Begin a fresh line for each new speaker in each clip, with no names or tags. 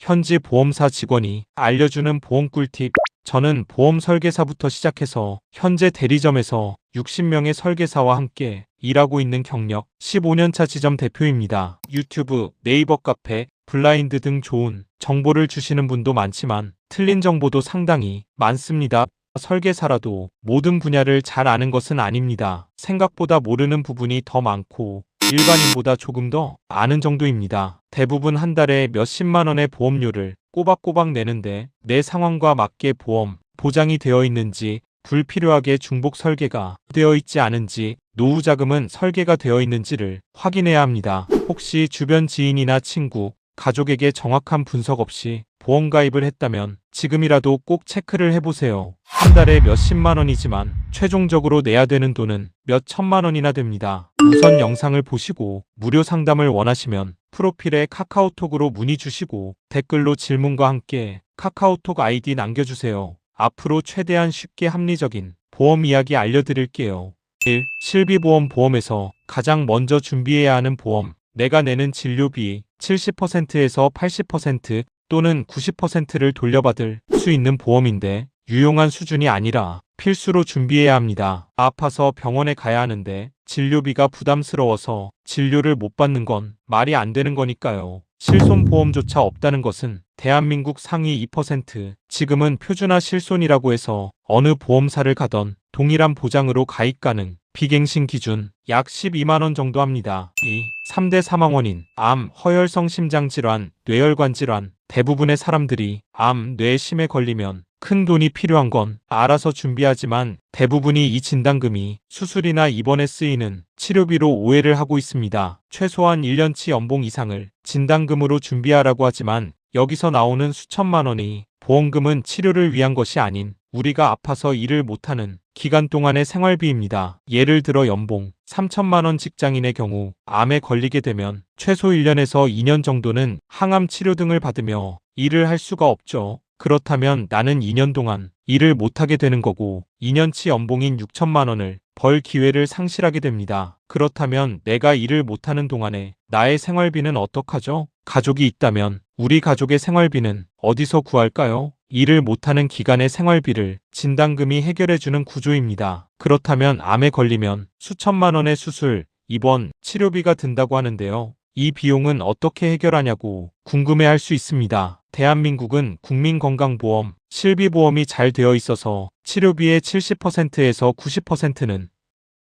현지 보험사 직원이 알려주는 보험 꿀팁. 저는 보험 설계사부터 시작해서 현재 대리점에서 60명의 설계사와 함께 일하고 있는 경력 15년차 지점 대표입니다. 유튜브, 네이버 카페, 블라인드 등 좋은 정보를 주시는 분도 많지만 틀린 정보도 상당히 많습니다. 설계사라도 모든 분야를 잘 아는 것은 아닙니다. 생각보다 모르는 부분이 더 많고 일반인보다 조금 더 아는 정도입니다. 대부분 한 달에 몇십만 원의 보험료를 꼬박꼬박 내는데 내 상황과 맞게 보험 보장이 되어 있는지, 불필요하게 중복 설계가 되어 있지 않은지, 노후 자금은 설계가 되어 있는지를 확인해야 합니다. 혹시 주변 지인이나 친구, 가족에게 정확한 분석 없이 보험 가입을 했다면 지금이라도 꼭 체크를 해보세요. 한 달에 몇십만 원이지만 최종적으로 내야 되는 돈은 몇 천만 원이나 됩니다. 우선 영상을 보시고 무료 상담을 원하시면 프로필에 카카오톡으로 문의 주시고 댓글로 질문과 함께 카카오톡 아이디 남겨주세요. 앞으로 최대한 쉽게 합리적인 보험 이야기 알려드릴게요. 1. 실비보험. 보험에서 가장 먼저 준비해야 하는 보험. 내가 내는 진료비 70%에서 80% 또는 90%를 돌려받을 수 있는 보험인데 유용한 수준이 아니라 필수로 준비해야 합니다. 아파서 병원에 가야 하는데 진료비가 부담스러워서 진료를 못 받는 건 말이 안 되는 거니까요. 실손보험조차 없다는 것은 대한민국 상위 2%, 지금은 표준화 실손이라고 해서 어느 보험사를 가던 동일한 보장으로 가입 가능, 비갱신 기준 약 12만 원 정도 합니다. 2. 3대 사망 원인. 암, 허혈성 심장질환, 뇌혈관 질환. 대부분의 사람들이 암, 뇌심에 걸리면 큰 돈이 필요한 건 알아서 준비하지만 대부분이 이 진단금이 수술이나 입원에 쓰이는 치료비로 오해를 하고 있습니다. 최소한 1년치 연봉 이상을 진단금으로 준비하라고 하지만 여기서 나오는 수천만 원이 보험금은 치료를 위한 것이 아닌 우리가 아파서 일을 못하는 기간 동안의 생활비입니다. 예를 들어 연봉 3천만 원 직장인의 경우 암에 걸리게 되면 최소 1년에서 2년 정도는 항암 치료 등을 받으며 일을 할 수가 없죠. 그렇다면 나는 2년 동안 일을 못하게 되는 거고 2년치 연봉인 6천만 원을 벌 기회를 상실하게 됩니다. 그렇다면 내가 일을 못하는 동안에 나의 생활비는 어떡하죠? 가족이 있다면 우리 가족의 생활비는 어디서 구할까요? 일을 못하는 기간의 생활비를 진단금이 해결해주는 구조입니다. 그렇다면 암에 걸리면 수천만 원의 수술, 입원, 치료비가 든다고 하는데요. 이 비용은 어떻게 해결하냐고 궁금해할 수 있습니다. 대한민국은 국민건강보험, 실비보험이 잘 되어 있어서 치료비의 70%에서 90%는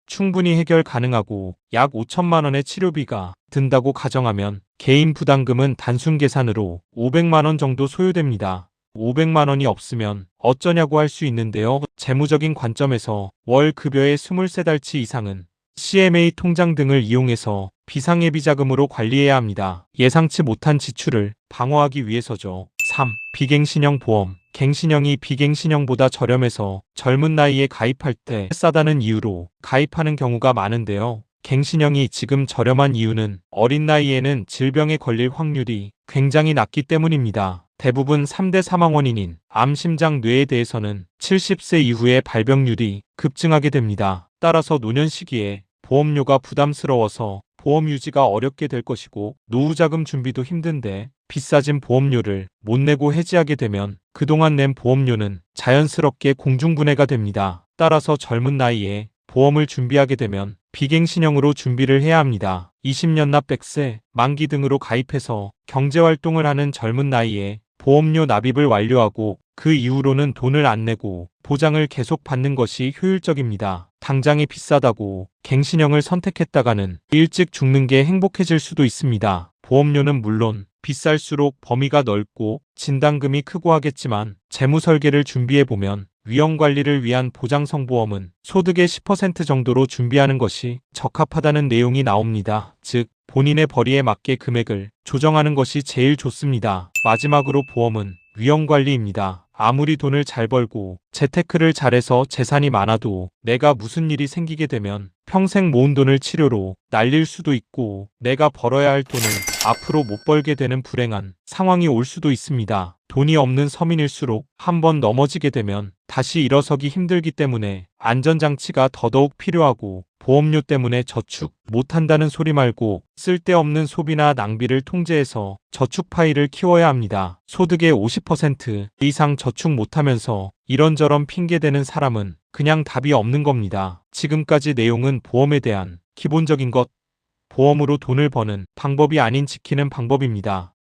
충분히 해결 가능하고 약 5천만 원의 치료비가 든다고 가정하면 개인 부담금은 단순 계산으로 500만 원 정도 소요됩니다. 500만 원이 없으면 어쩌냐고 할 수 있는데요. 재무적인 관점에서 월 급여의 23달치 이상은 CMA 통장 등을 이용해서 비상예비 자금으로 관리해야 합니다. 예상치 못한 지출을 방어하기 위해서죠. 3. 비갱신형 보험. 갱신형이 비갱신형보다 저렴해서 젊은 나이에 가입할 때 싸다는 이유로 가입하는 경우가 많은데요. 갱신형이 지금 저렴한 이유는 어린 나이에는 질병에 걸릴 확률이 굉장히 낮기 때문입니다. 대부분 3대 사망 원인인 암, 심장, 뇌에 대해서는 70세 이후에 발병률이 급증하게 됩니다. 따라서 노년 시기에 보험료가 부담스러워서 보험 유지가 어렵게 될 것이고 노후 자금 준비도 힘든데 비싸진 보험료를 못 내고 해지하게 되면 그동안 낸 보험료는 자연스럽게 공중분해가 됩니다. 따라서 젊은 나이에 보험을 준비하게 되면 비갱신형으로 준비를 해야 합니다. 20년 납 100세, 만기 등으로 가입해서 경제활동을 하는 젊은 나이에 보험료 납입을 완료하고 그 이후로는 돈을 안 내고 보장을 계속 받는 것이 효율적입니다. 당장이 비싸다고 갱신형을 선택했다가는 일찍 죽는 게 행복해질 수도 있습니다. 보험료는 물론 비쌀수록 범위가 넓고 진단금이 크고 하겠지만 재무 설계를 준비해보면 위험관리를 위한 보장성보험은 소득의 10% 정도로 준비하는 것이 적합하다는 내용이 나옵니다. 즉, 본인의 벌이에 맞게 금액을 조정하는 것이 제일 좋습니다. 마지막으로 보험은 위험관리입니다. 아무리 돈을 잘 벌고 재테크를 잘해서 재산이 많아도 내가 무슨 일이 생기게 되면 평생 모은 돈을 치료로 날릴 수도 있고 내가 벌어야 할 돈을 앞으로 못 벌게 되는 불행한 상황이 올 수도 있습니다. 돈이 없는 서민일수록 한번 넘어지게 되면 다시 일어서기 힘들기 때문에 안전장치가 더더욱 필요하고, 보험료 때문에 저축 못한다는 소리 말고 쓸데없는 소비나 낭비를 통제해서 저축 파일을 키워야 합니다. 소득의 50% 이상 저축 못하면서 이런저런 핑계대는 사람은 그냥 답이 없는 겁니다. 지금까지 내용은 보험에 대한 기본적인 것, 보험으로 돈을 버는 방법이 아닌 지키는 방법입니다.